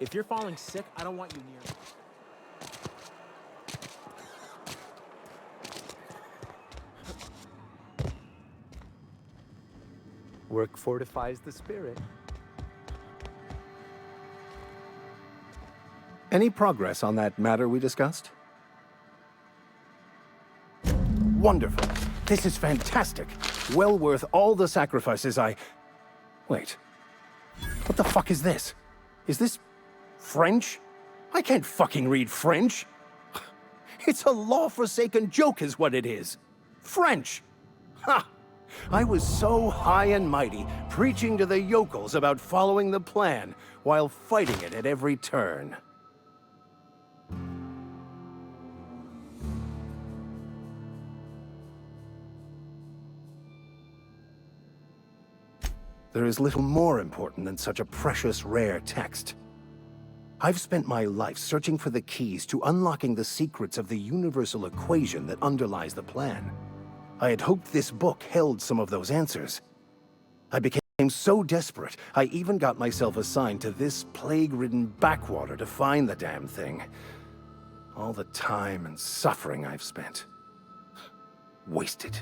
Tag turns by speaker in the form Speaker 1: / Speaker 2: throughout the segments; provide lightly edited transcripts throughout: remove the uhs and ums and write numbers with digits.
Speaker 1: If you're falling sick, I don't want you near me.
Speaker 2: Work fortifies the spirit.
Speaker 3: Any progress on that matter we discussed? Wonderful. This is fantastic. Well worth all the sacrifices I... Wait. What the fuck is this? Is this... French? I can't fucking read French. It's a law-forsaken joke is what it is. French! Ha! I was so high and mighty, preaching to the yokels about following the plan, while fighting it at every turn. There is little more important than such a precious, rare text. I've spent my life searching for the keys to unlocking the secrets of the universal equation that underlies the plan. I had hoped this book held some of those answers. I became so desperate, I even got myself assigned to this plague-ridden backwater to find the damn thing. All the time and suffering I've spent. Wasted.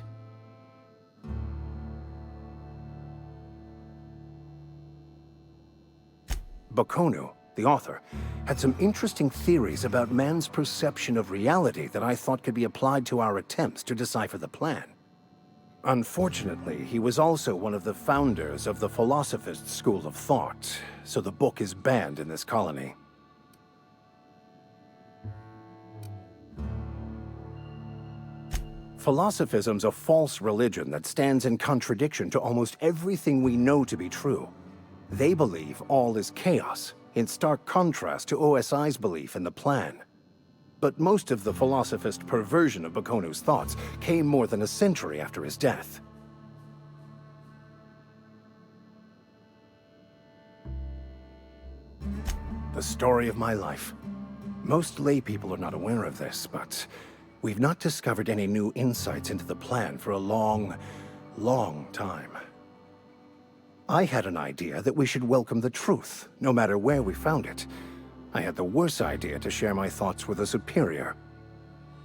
Speaker 3: Bakonu, the author, had some interesting theories about man's perception of reality that I thought could be applied to our attempts to decipher the plan. Unfortunately, he was also one of the founders of the Philosophist school of thought, so the book is banned in this colony. Philosophism's a false religion that stands in contradiction to almost everything we know to be true. They believe all is chaos, in stark contrast to OSI's belief in the plan. But most of the philosophist perversion of Bakonu's thoughts came more than a century after his death. The story of my life. Most laypeople are not aware of this, but we've not discovered any new insights into the plan for a long, long time. I had an idea that we should welcome the truth, no matter where we found it. I had the worse idea to share my thoughts with a superior.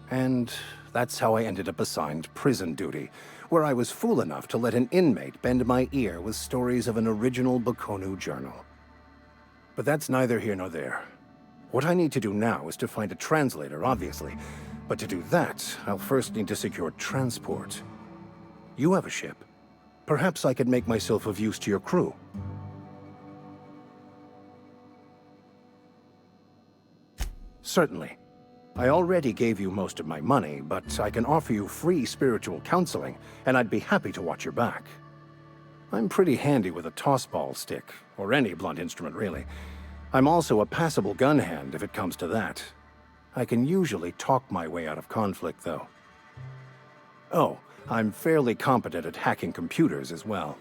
Speaker 3: And that's how I ended up assigned prison duty, where I was fool enough to let an inmate bend my ear with stories of an original Bakonu journal. But that's neither here nor there. What I need to do now is to find a translator, obviously. But to do that, I'll first need to secure transport. You have a ship. Perhaps I could make myself of use to your crew. Certainly. I already gave you most of my money, but I can offer you free spiritual counseling, and I'd be happy to watch your back. I'm pretty handy with a tossball stick, or any blunt instrument really. I'm also a passable gun hand if it comes to that. I can usually talk my way out of conflict, though. Oh, I'm fairly competent at hacking computers as well.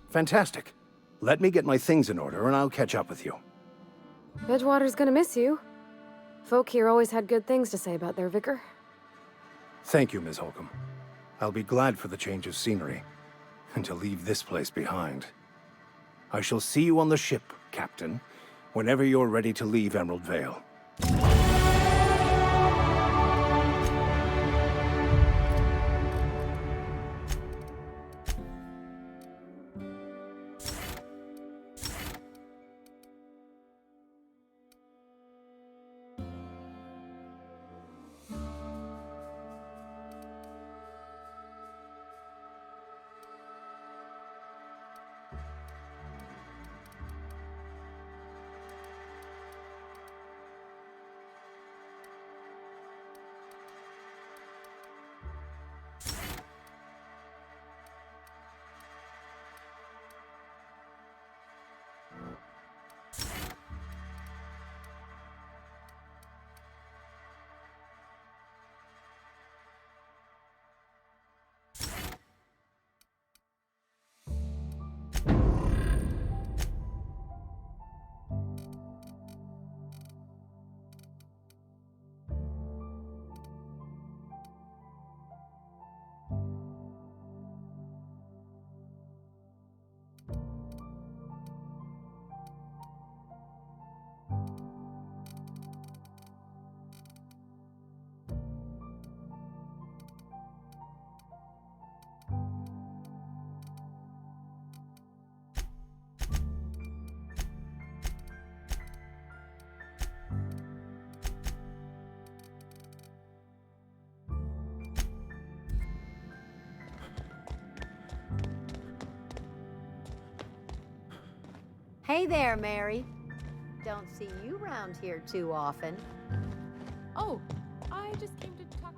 Speaker 3: Fantastic. Let me get my things in order and I'll catch up with you.
Speaker 4: Edgewater's gonna miss you. Folk here always had good things to say about their vicar.
Speaker 3: Thank you, Ms. Holcomb. I'll be glad for the change of scenery, and to leave this place behind. I shall see you on the ship, Captain, whenever you're ready to leave Emerald Vale.
Speaker 5: Hey there, Mary. Don't see you around here too often.
Speaker 6: Oh, I just came to talk.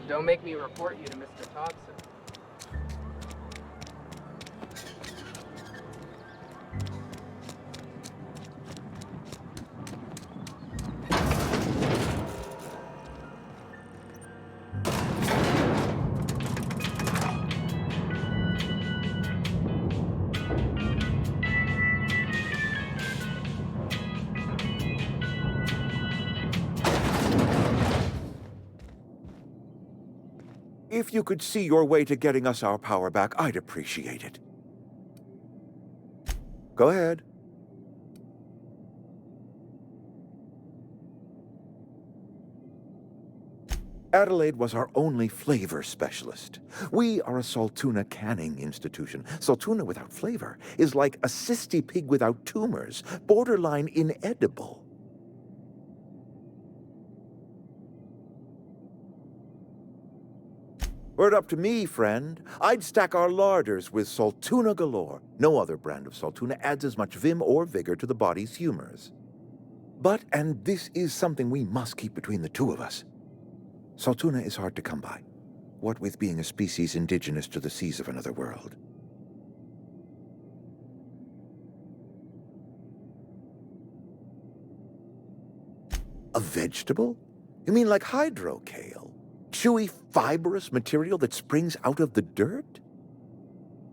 Speaker 7: Don't make me report you to Mr. Thompson.
Speaker 8: If you could see your way to getting us our power back, I'd appreciate it. Go ahead. Adelaide was our only flavor specialist. We are a Saltuna canning institution. Saltuna without flavor is like a cysty pig without tumors, borderline inedible. Were it up to me, friend, I'd stack our larders with Saltuna galore. No other brand of Saltuna adds as much vim or vigor to the body's humors. But, and this is something we must keep between the two of us, Saltuna is hard to come by, what with being a species indigenous to the seas of another world. A vegetable? You mean like hydrocale? Chewy, fibrous material that springs out of the dirt?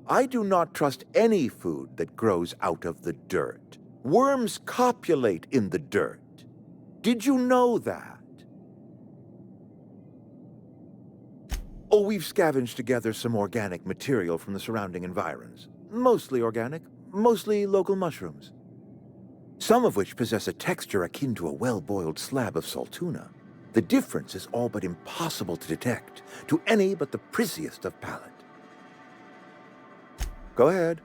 Speaker 8: I do not trust any food that grows out of the dirt. Worms copulate in the dirt. Did you know that? Oh, we've scavenged together some organic material from the surrounding environs. Mostly organic, mostly local mushrooms. Some of which possess a texture akin to a well-boiled slab of Saltuna. The difference is all but impossible to detect to any but the prissiest of palate. Go ahead.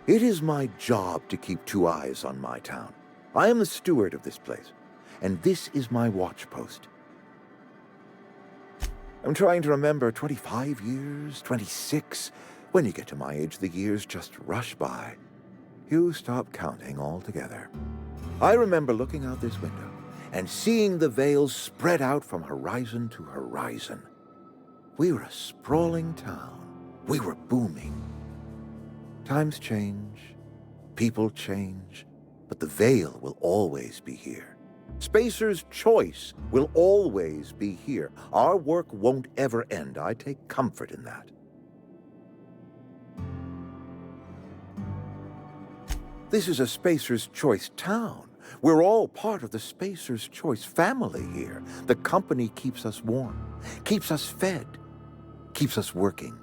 Speaker 8: It is my job to keep two eyes on my town. I am the steward of this place, and this is my watch post. I'm trying to remember 25 years, 26. When you get to my age, the years just rush by. You stop counting altogether. I remember looking out this window and seeing the veils spread out from horizon to horizon. We were a sprawling town. We were booming. Times change, people change, but the veil will always be here. Spacer's choice will always be here. Our work won't ever end. I take comfort in that. This is a Spacer's Choice town. We're all part of the Spacer's Choice family here. The company keeps us warm, keeps us fed, keeps us working.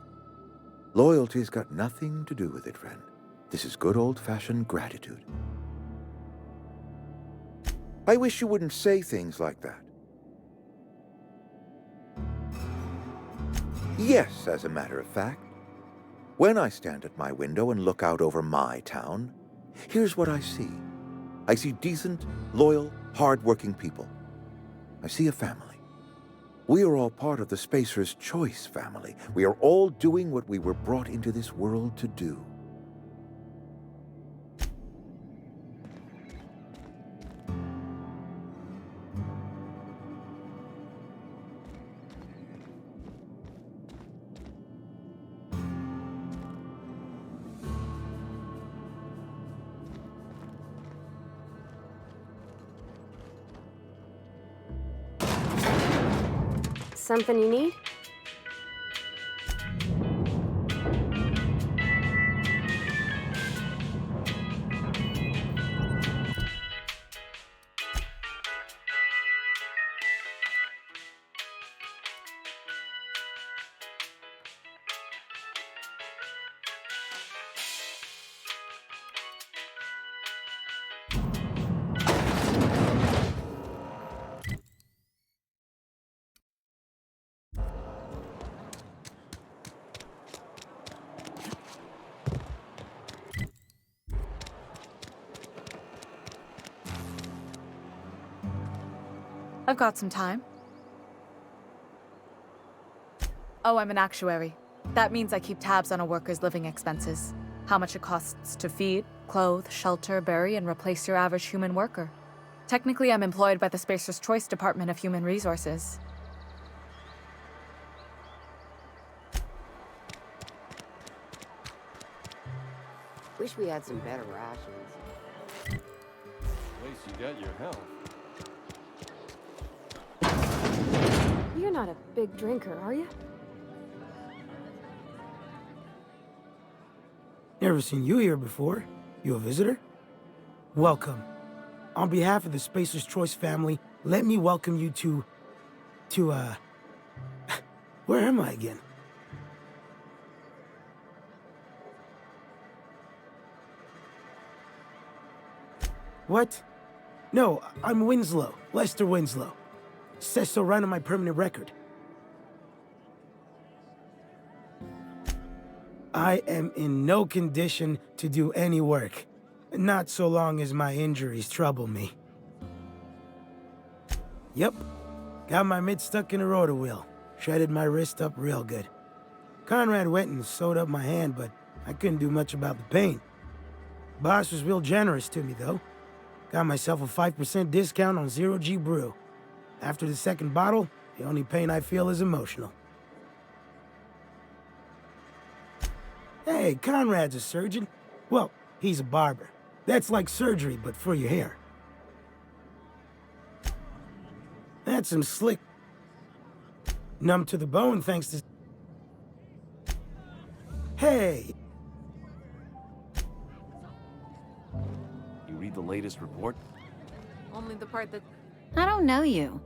Speaker 8: Loyalty's got nothing to do with it, friend. This is good old-fashioned gratitude. I wish you wouldn't say things like that. Yes, as a matter of fact. When I stand at my window and look out over my town, here's what I see. I see decent, loyal, hard-working people. I see a family. We are all part of the Spacer's Choice family. We are all doing what we were brought into this world to do.
Speaker 4: Something you need?
Speaker 6: I've got some time. Oh, I'm an actuary. That means I keep tabs on a worker's living expenses. How much it costs to feed, clothe, shelter, bury, and replace your average human worker. Technically, I'm employed by the Spacer's Choice Department of Human Resources.
Speaker 5: Wish we had some better rations.
Speaker 9: At least you got your health.
Speaker 4: You're not a big drinker, are you?
Speaker 10: Never seen you here before. You a visitor? Welcome. On behalf of the Spacer's Choice family, let me welcome you to, where am I again? What? No, I'm Winslow. Lester Winslow. Says so right on my permanent record. I am in no condition to do any work. Not so long as my injuries trouble me. Yep. Got my mid stuck in a rotor wheel. Shredded my wrist up real good. Conrad went and sewed up my hand, but I couldn't do much about the pain. Boss was real generous to me, though. Got myself a 5% discount on Zero G Brew. After the second bottle, the only pain I feel is emotional. Hey, Conrad's a surgeon. Well, he's a barber. That's like surgery, but for your hair. That's some slick. Numb to the bone thanks to... Hey!
Speaker 9: You read the latest report?
Speaker 6: Only the part that...
Speaker 5: I don't know you.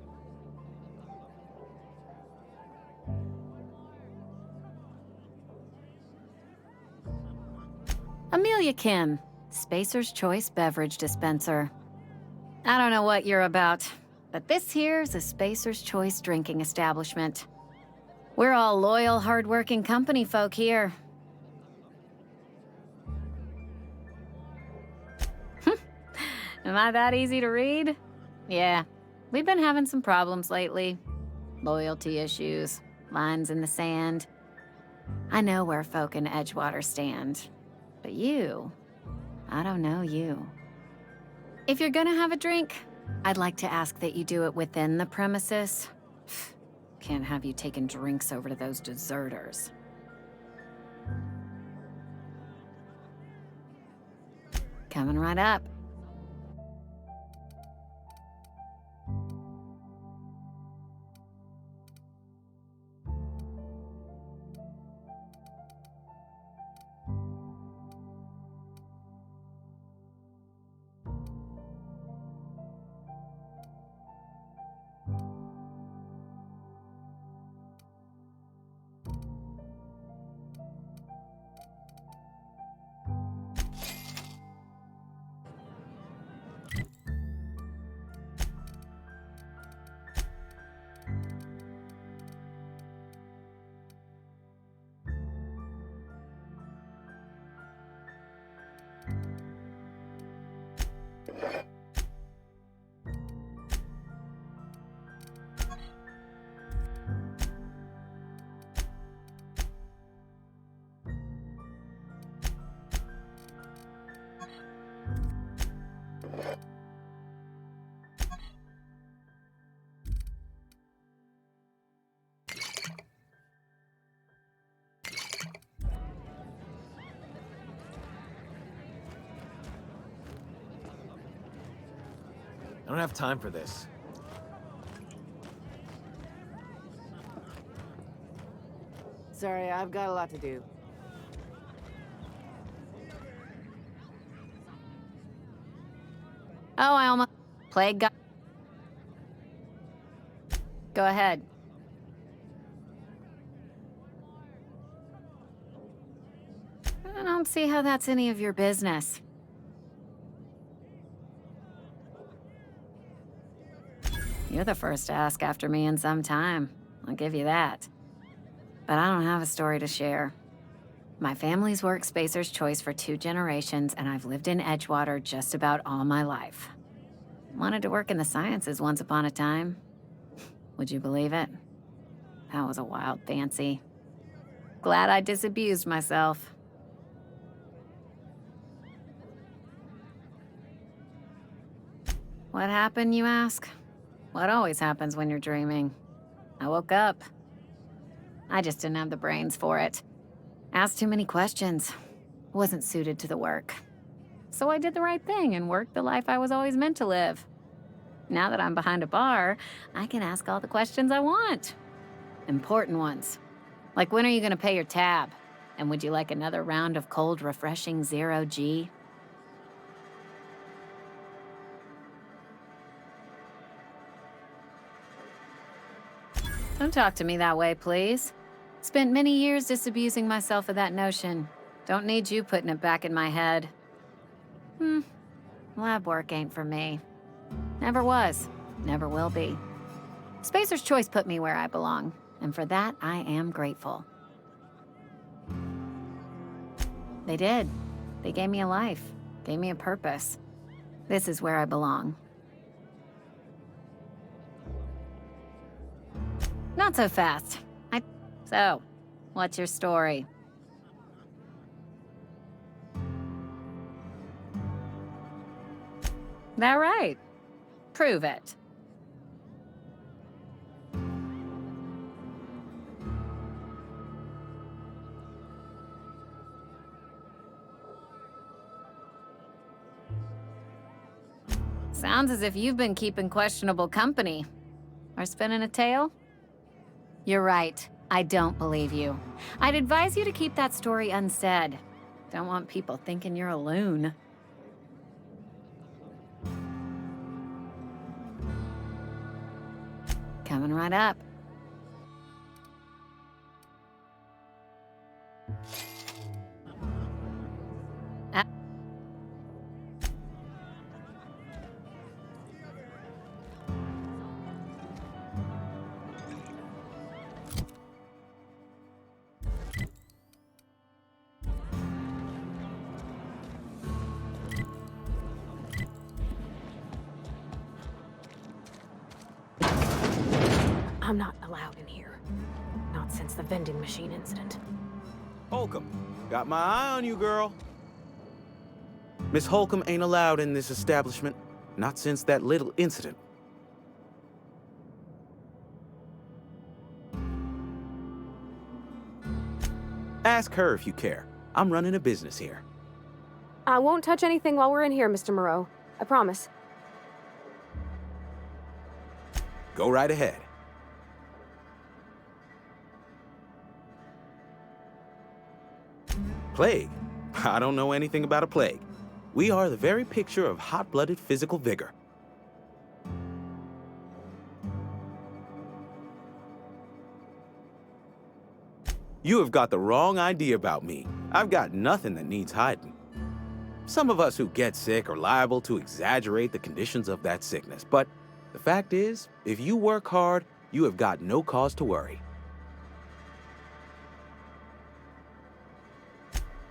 Speaker 5: Amelia Kim, Spacer's Choice Beverage Dispenser. I don't know what you're about, but this here's a Spacer's Choice drinking establishment. We're all loyal, hard-working company folk here. Am I that easy to read? Yeah, we've been having some problems lately. Loyalty issues, lines in the sand. I know where folk in Edgewater stand. But you, I don't know you. If you're gonna have a drink, I'd like to ask that you do it within the premises. Can't have you taking drinks over to those deserters. Coming right up.
Speaker 1: I don't have time for this.
Speaker 11: Sorry, I've got a lot to do.
Speaker 5: Oh, I almost... Plague got... Go ahead. I don't see how that's any of your business. You're the first to ask after me in some time. I'll give you that. But I don't have a story to share. My family's worked Spacer's Choice for 2 generations, and I've lived in Edgewater just about all my life. Wanted to work in the sciences once upon a time. Would you believe it? That was a wild fancy. Glad I disabused myself. What happened, you ask? What always happens when you're dreaming? I woke up. I just didn't have the brains for it. Asked too many questions. Wasn't suited to the work. So I did the right thing and worked the life I was always meant to live. Now that I'm behind a bar, I can ask all the questions I want. Important ones. Like, when are you gonna pay your tab? And would you like another round of cold, refreshing 0G? Don't talk to me that way, please. Spent many years disabusing myself of that notion. Don't need you putting it back in my head. Lab work ain't for me. Never was. Never will be. Spacer's Choice put me where I belong, and for that, I am grateful. They did. They gave me a life, gave me a purpose. This is where I belong. Not so fast. So, what's your story? That right? Prove it. Sounds as if you've been keeping questionable company. Or spinning a tale? You're right. I don't believe you. I'd advise you to keep that story unsaid. Don't want people thinking you're a loon. Coming right up.
Speaker 4: I'm not allowed in here. Not since the vending machine incident.
Speaker 12: Holcomb, got my eye on you, girl. Miss Holcomb ain't allowed in this establishment. Not since that little incident. Ask her if you care. I'm running a business here.
Speaker 4: I won't touch anything while we're in here, Mr. Moreau. I promise.
Speaker 12: Go right ahead. Plague? I don't know anything about a plague. We are the very picture of hot-blooded physical vigor. You have got the wrong idea about me. I've got nothing that needs hiding. Some of us who get sick are liable to exaggerate the conditions of that sickness, but the fact is, if you work hard, you have got no cause to worry.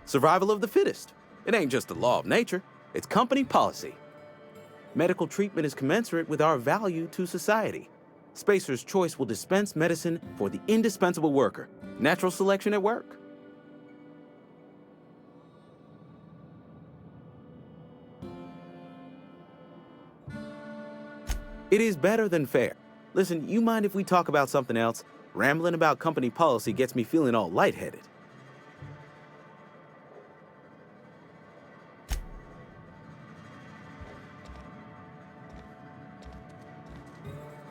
Speaker 12: Survival of the fittest. It ain't just a law of nature, it's company policy. Medical treatment is commensurate with our value to society. Spacer's Choice will dispense medicine for the indispensable worker. Natural selection at work. It is better than fair. Listen, you mind if we talk about something else? Rambling about company policy gets me feeling all lightheaded.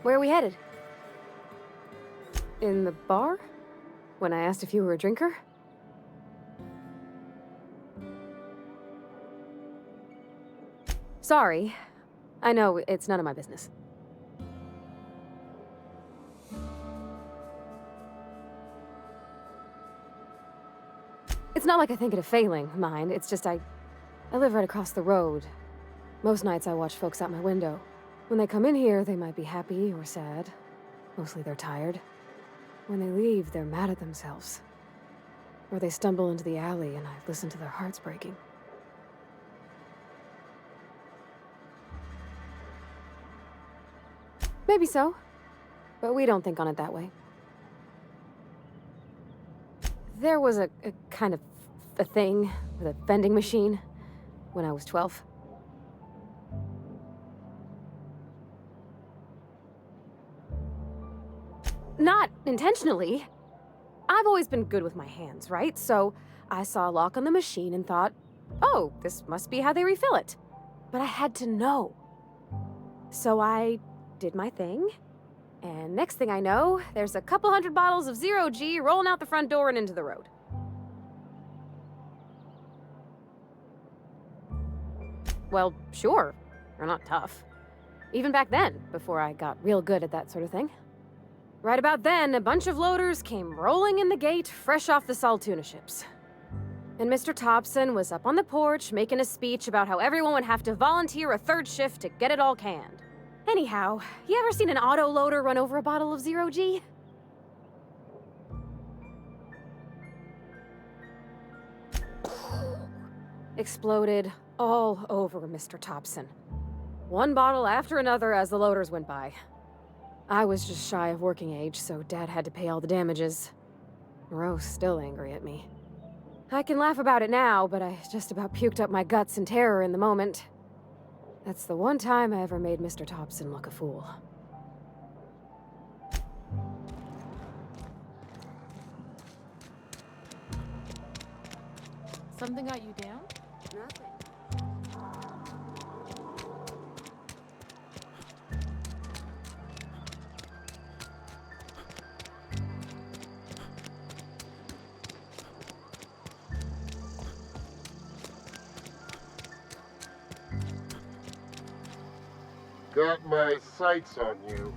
Speaker 4: Where are we headed? In the bar? When I asked if you were a drinker? Sorry. I know, it's none of my business. It's not like I think it a failing, mind. It's just I live right across the road. Most nights I watch folks out my window. When they come in here, they might be happy or sad. Mostly they're tired. When they leave, they're mad at themselves. Or they stumble into the alley and I listen to their hearts breaking. Maybe so. but we don't think on it that way. There was a kind of a thing with a vending machine when I was 12. Not intentionally. I've always been good with my hands, right? So I saw a lock on the machine and thought, oh, this must be how they refill it. But I had to know. So I did my thing, and next thing I know, there's a couple hundred bottles of 0G rolling out the front door and into the road. Well, sure. They're not tough. Even back then, before I got real good at that sort of thing. Right about then, a bunch of loaders came rolling in the gate, fresh off the Saltuna ships. And Mr. Thompson was up on the porch making a speech about how everyone would have to volunteer a third shift to get it all canned. Anyhow, you ever seen an auto loader run over a bottle of 0G? Exploded all over Mr. Thompson. One bottle after another as the loaders went by. I was just shy of working age, so Dad had to pay all the damages. Moreau's still angry at me. I can laugh about it now, but I just about puked up my guts in terror in the moment. That's the one time I ever made Mr. Thompson look a fool.
Speaker 11: Something got you down?
Speaker 4: Nothing.
Speaker 13: Got my sights on you.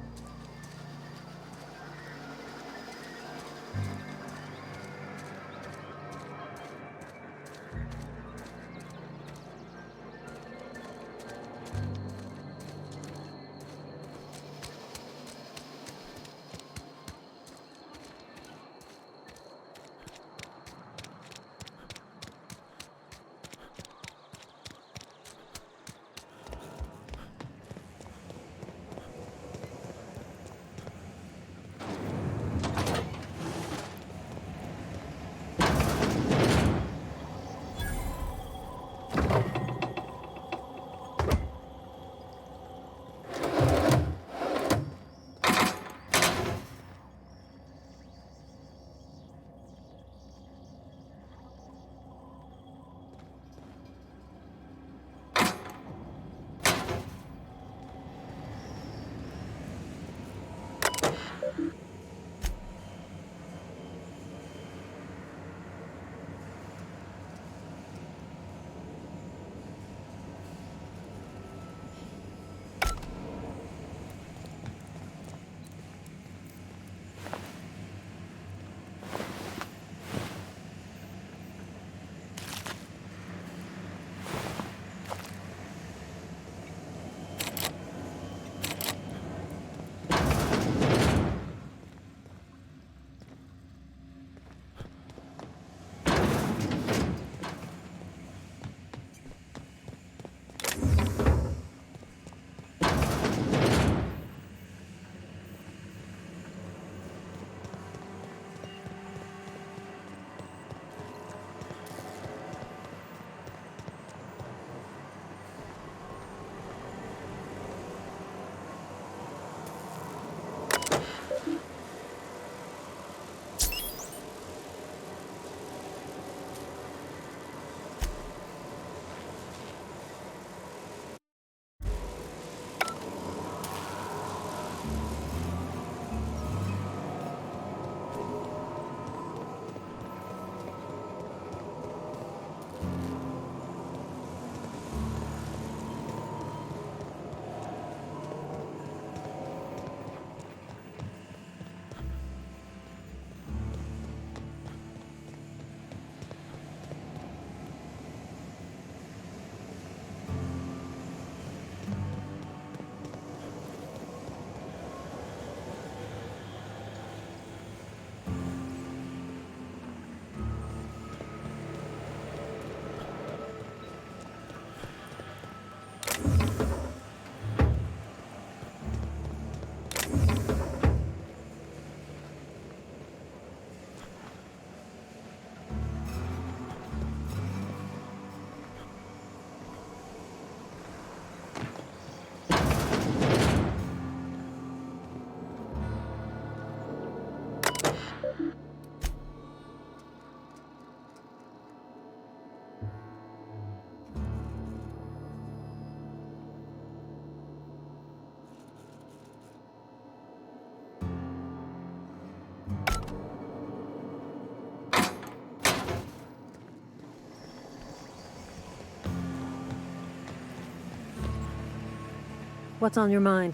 Speaker 14: What's on your mind?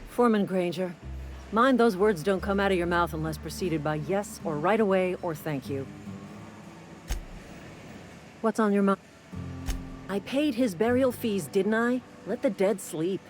Speaker 14: Foreman Granger. Mind those words don't come out of your mouth unless preceded by yes, or right away, or thank you. What's on your mind? I paid his burial fees, didn't I? Let the dead sleep.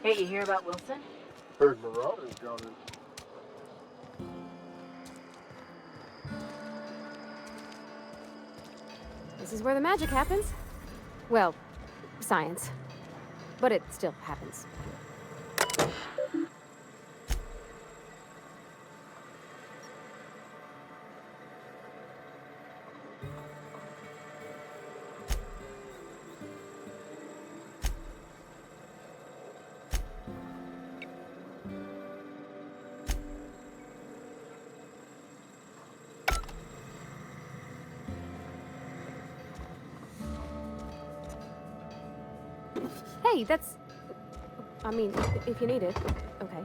Speaker 11: Hey, you hear about Wilson?
Speaker 13: Heard Marauders got it.
Speaker 4: This is where the magic happens. Well, science. But it still happens. Hey, that's... I mean, if you need it, okay.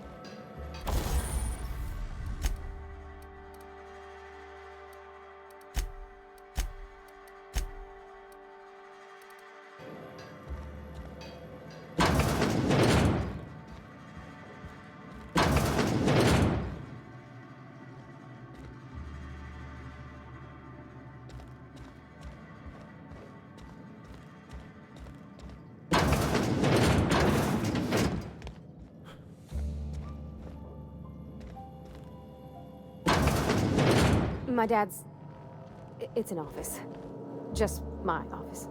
Speaker 4: My dad's... It's an office. Just my office.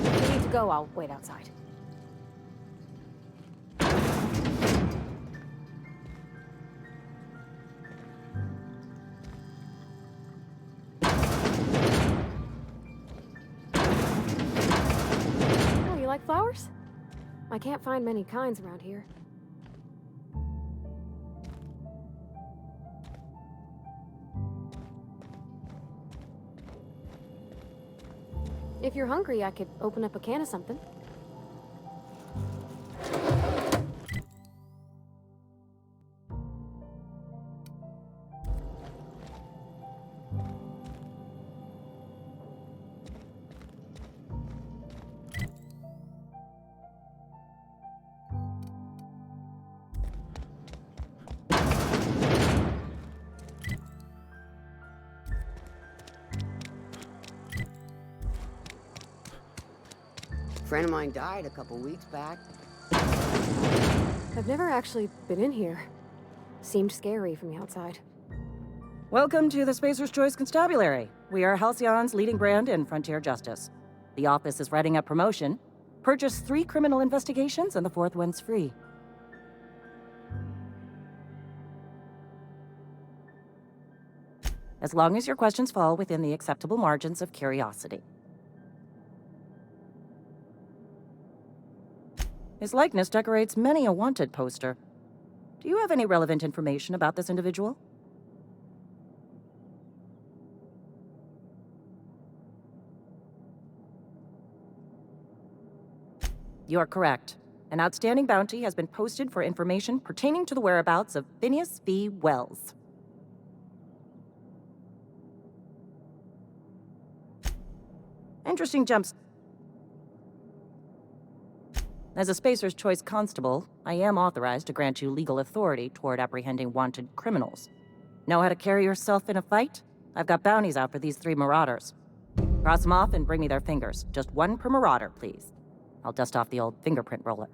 Speaker 4: If you need to go, I'll wait outside. Oh, you like flowers? I can't find many kinds around here. If you're hungry, I could open up a can of something.
Speaker 11: Friend of mine died a couple weeks back.
Speaker 4: I've never actually been in here. Seemed scary from the outside.
Speaker 15: Welcome to the Spacer's Choice Constabulary. We are Halcyon's leading brand in frontier justice. The office is writing up promotion. Purchase 3 criminal investigations and the 4th one's free. As long as your questions fall within the acceptable margins of curiosity. His likeness decorates many a wanted poster. Do you have any relevant information about this individual? You are correct. An outstanding bounty has been posted for information pertaining to the whereabouts of Phineas V. Wells. Interesting jumps. As a Spacer's Choice Constable, I am authorized to grant you legal authority toward apprehending wanted criminals. Know how to carry yourself in a fight? I've got bounties out for these 3 marauders. Cross them off and bring me their fingers. Just 1 per marauder, please. I'll dust off the old fingerprint roller.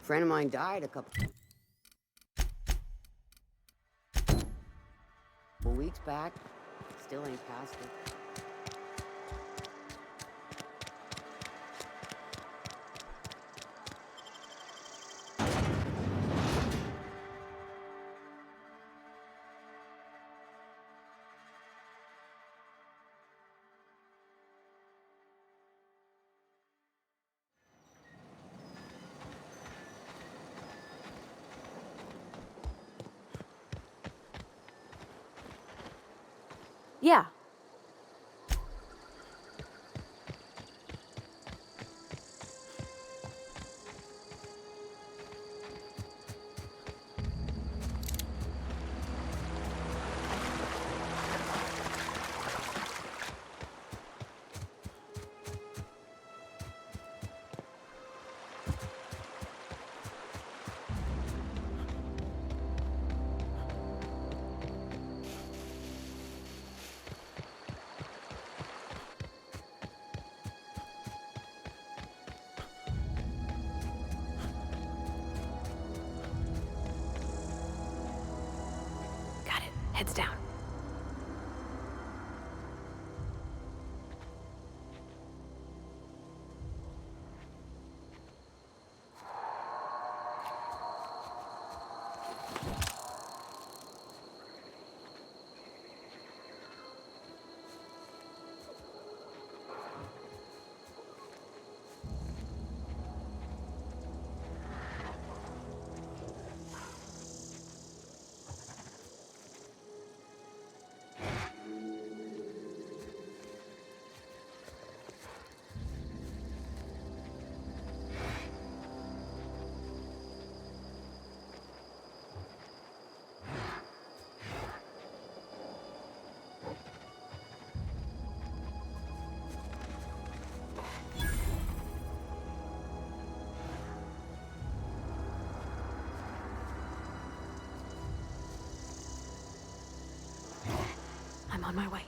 Speaker 11: Friend of mine died a couple weeks back. Still ain't past it.
Speaker 4: Yeah. Got it. Heads down. I'm on my way.